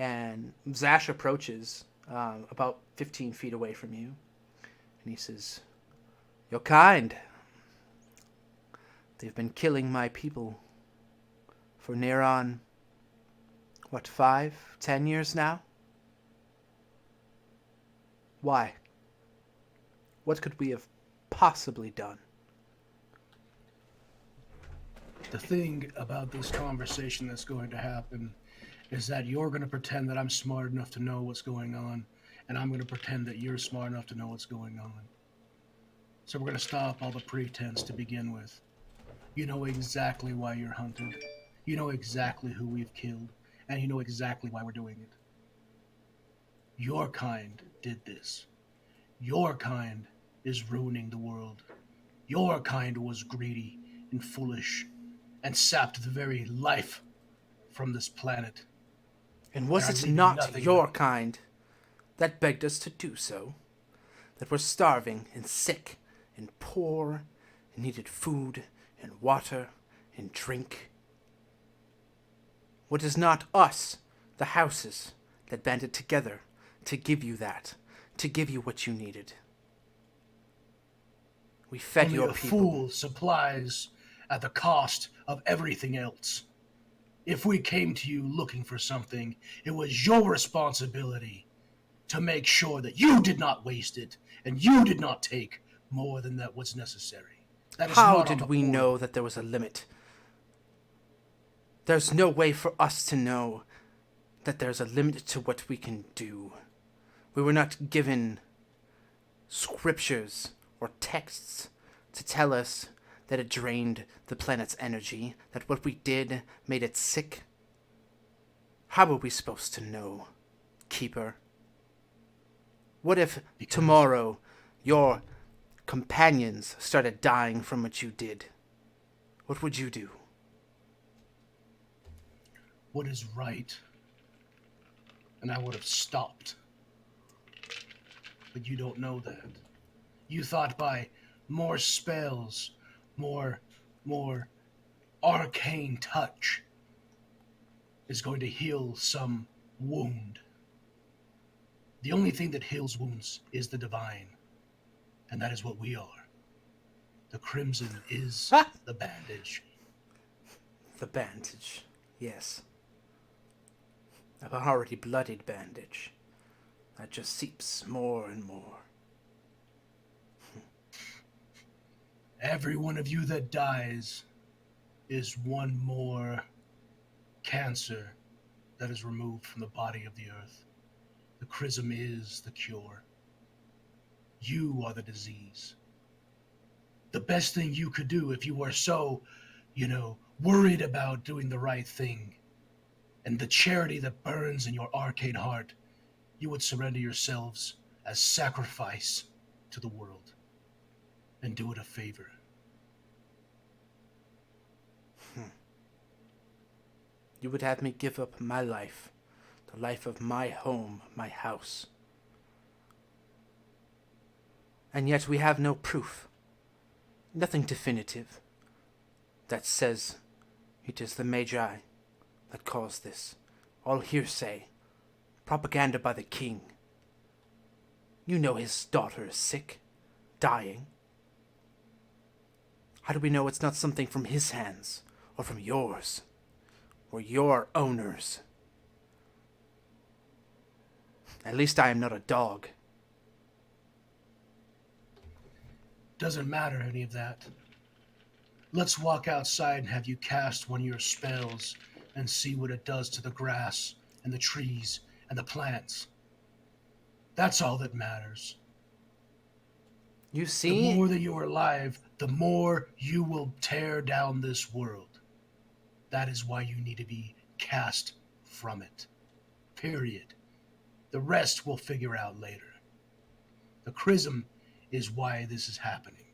And Zash approaches about 15 feet away from you. And he says, "You're kind. They've been killing my people for near on, 5, 10 years now? Why? What could we have possibly done?" The thing about this conversation that's going to happen is that you're going to pretend that I'm smart enough to know what's going on, and I'm going to pretend that you're smart enough to know what's going on. So we're going to stop all the pretense to begin with. You know exactly why you're hunted. You know exactly who we've killed, and you know exactly why we're doing it. Your kind did this. Your kind is ruining the world. Your kind was greedy and foolish and sapped the very life from this planet. And was it not your kind that begged us to do so? That were starving and sick and poor and needed food and water and drink? What is not us, the houses, that banded together to give you that, to give you what you needed? We fed Only your a people. fool supplies at the cost of everything else. If we came to you looking for something, it was your responsibility to make sure that you did not waste it and you did not take more than that was necessary. That is How not on did the we board. know that there was a limit? There's no way for us to know that there's a limit to what we can do. We were not given scriptures or texts to tell us that it drained the planet's energy, that what we did made it sick. How were we supposed to know, Keeper? What if tomorrow your companions started dying from what you did? What would you do? What is right? And I would have stopped. But you don't know that. You thought by more spells, more arcane touch is going to heal some wound. The only thing that heals wounds is the divine, and that is what we are. The crimson is the bandage. The bandage, yes. An already bloodied bandage that just seeps more and more. Every one of you that dies is one more cancer that is removed from the body of the earth. The chrism is the cure. You are the disease. The best thing you could do if you were so, worried about doing the right thing and the charity that burns in your arcane heart, you would surrender yourselves as sacrifice to the world and do it a favor. You would have me give up my life, the life of my home, my house. And yet we have no proof, nothing definitive, that says it is the Magi that caused this. All hearsay, propaganda by the king. You know his daughter is sick, dying. How do we know it's not something from his hands, or from yours, or your owners? At least I am not a dog. Doesn't matter any of that. Let's walk outside and have you cast one of your spells and see what it does to the grass and the trees and the plants. That's all that matters. You see? The more that you are alive, the more you will tear down this world. That is why you need to be cast from it. Period. The rest we'll figure out later. The chrism is why this is happening.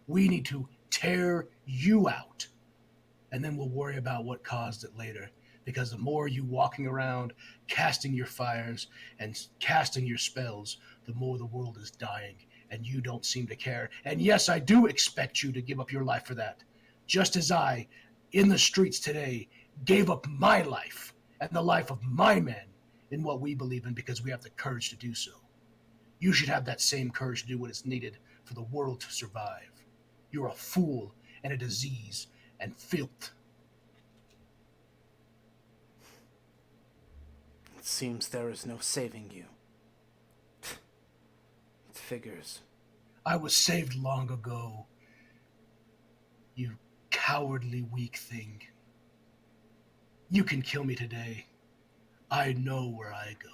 We need to tear you out, and then we'll worry about what caused it later. Because the more you walking around, casting your fires and casting your spells, the more the world is dying, and you don't seem to care. And yes, I do expect you to give up your life for that. Just as I, in the streets today, gave up my life and the life of my men in what we believe in because we have the courage to do so. You should have that same courage to do what is needed for the world to survive. You're a fool and a disease and filth. It seems there is no saving you. It figures. I was saved long ago. You cowardly, weak thing. You can kill me today. I know where I go.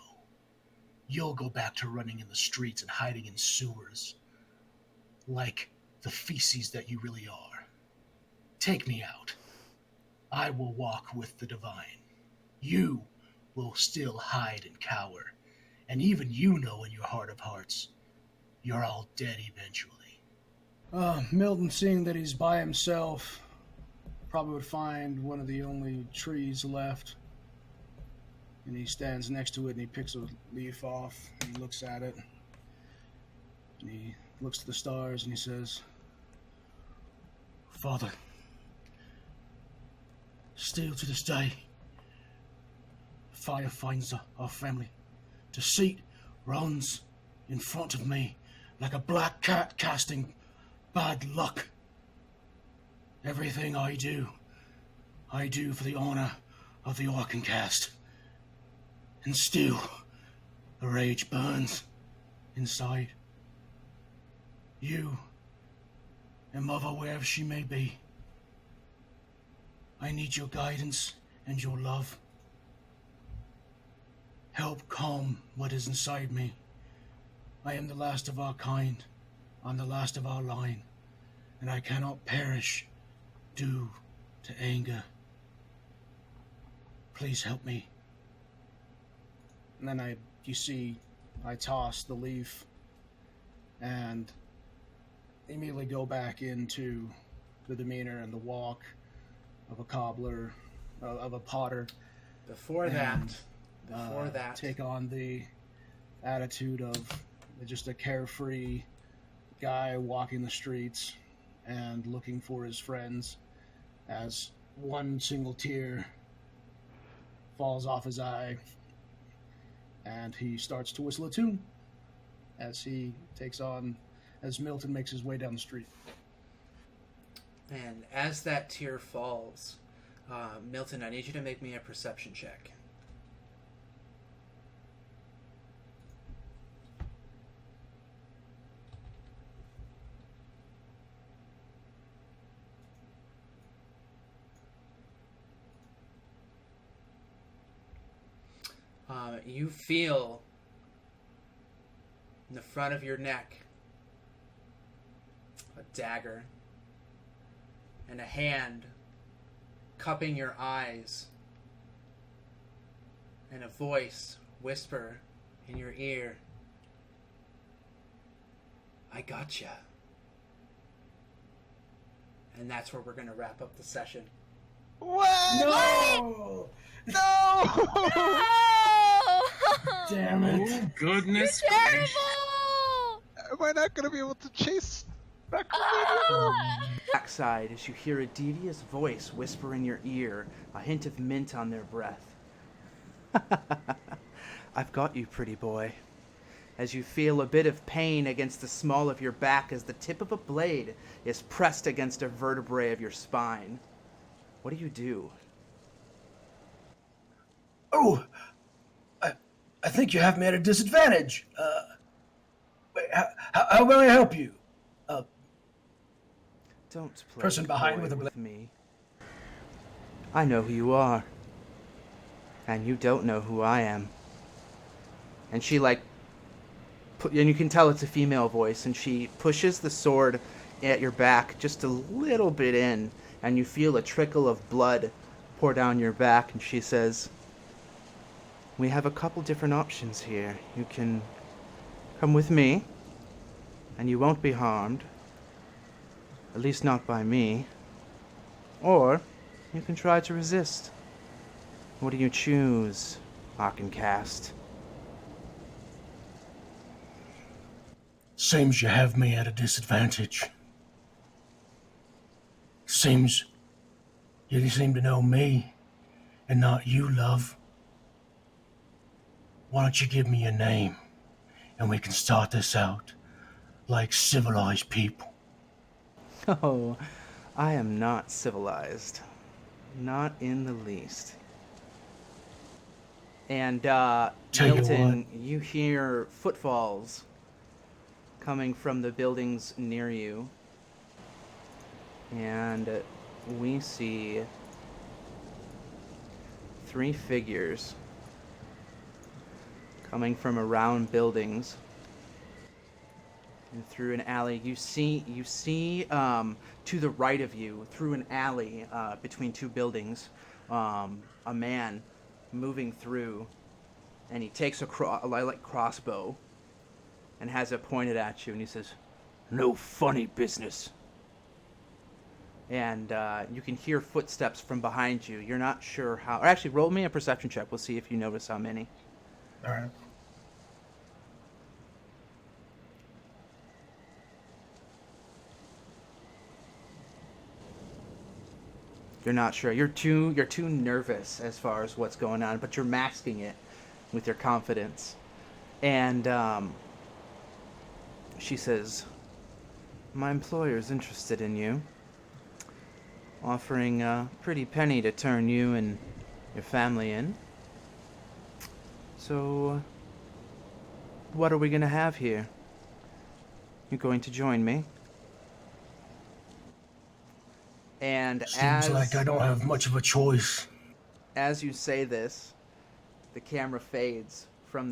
You'll go back to running in the streets and hiding in sewers. Like the feces that you really are. Take me out. I will walk with the divine. You will still hide and cower. And even you know in your heart of hearts, you're all dead eventually. Milton, seeing that he's by himself, probably would find one of the only trees left. And he stands next to it and he picks a leaf off and he looks at it. And he looks to the stars and he says, Father, still to this day, fire finds our family. Deceit runs in front of me like a black cat casting bad luck. Everything I do for the honor of the Orcancast. And still, the rage burns inside. You and Mother, wherever she may be, I need your guidance and your love. Help calm what is inside me. I am the last of our kind. I'm the last of our line. And I cannot perish due to anger. Please help me. And then I toss the leaf and immediately go back into the demeanor and the walk of a cobbler, of a potter. Before that, take on the attitude of just a carefree guy walking the streets and looking for his friends as one single tear falls off his eye and he starts to whistle a tune as Milton makes his way down the street. And as that tear falls, Milton, I need you to make me a perception check. You feel in the front of your neck a dagger and a hand cupping your eyes and a voice whisper in your ear, I gotcha. And that's where we're going to wrap up the session. What? No! No! Damn it. Oh, goodness You're gracious. terrible! Am I not gonna be able to chase back Backside, as you hear a devious voice whisper in your ear, a hint of mint on their breath. I've got you, pretty boy. As you feel a bit of pain against the small of your back as the tip of a blade is pressed against a vertebrae of your spine. What do? Oh, I think you have me at a disadvantage. Wait, how may I help you? Don't play Person behind coy with a blade. me. I know who you are. And you don't know who I am. And she and you can tell it's a female voice, and she pushes the sword at your back just a little bit in, and you feel a trickle of blood pour down your back, and she says, we have a couple different options here. You can come with me, and you won't be harmed. At least not by me. Or you can try to resist. What do you choose, Arkancast? Seems you have me at a disadvantage. Seems you seem to know me and not you, love. Why don't you give me your name, and we can start this out like civilized people? Oh, I am not civilized. Not in the least. And, Tell you Milton, you hear footfalls coming from the buildings near you. And we see 3 figures coming from around buildings and through an alley. You see to the right of you, through an alley between 2 buildings, a man moving through, and he takes a lilac crossbow and has it pointed at you, and he says, "No funny business." And you can hear footsteps from behind you. You're not sure how. Or actually, roll me a perception check. We'll see if you notice how many. All right. You're not sure. You're too nervous as far as what's going on, but you're masking it with your confidence. And she says, "My employer's interested in you, offering a pretty penny to turn you and your family in. So, what are we gonna have here? You going to join me?" And Seems like I don't have much of a choice. as you say this, the camera fades from that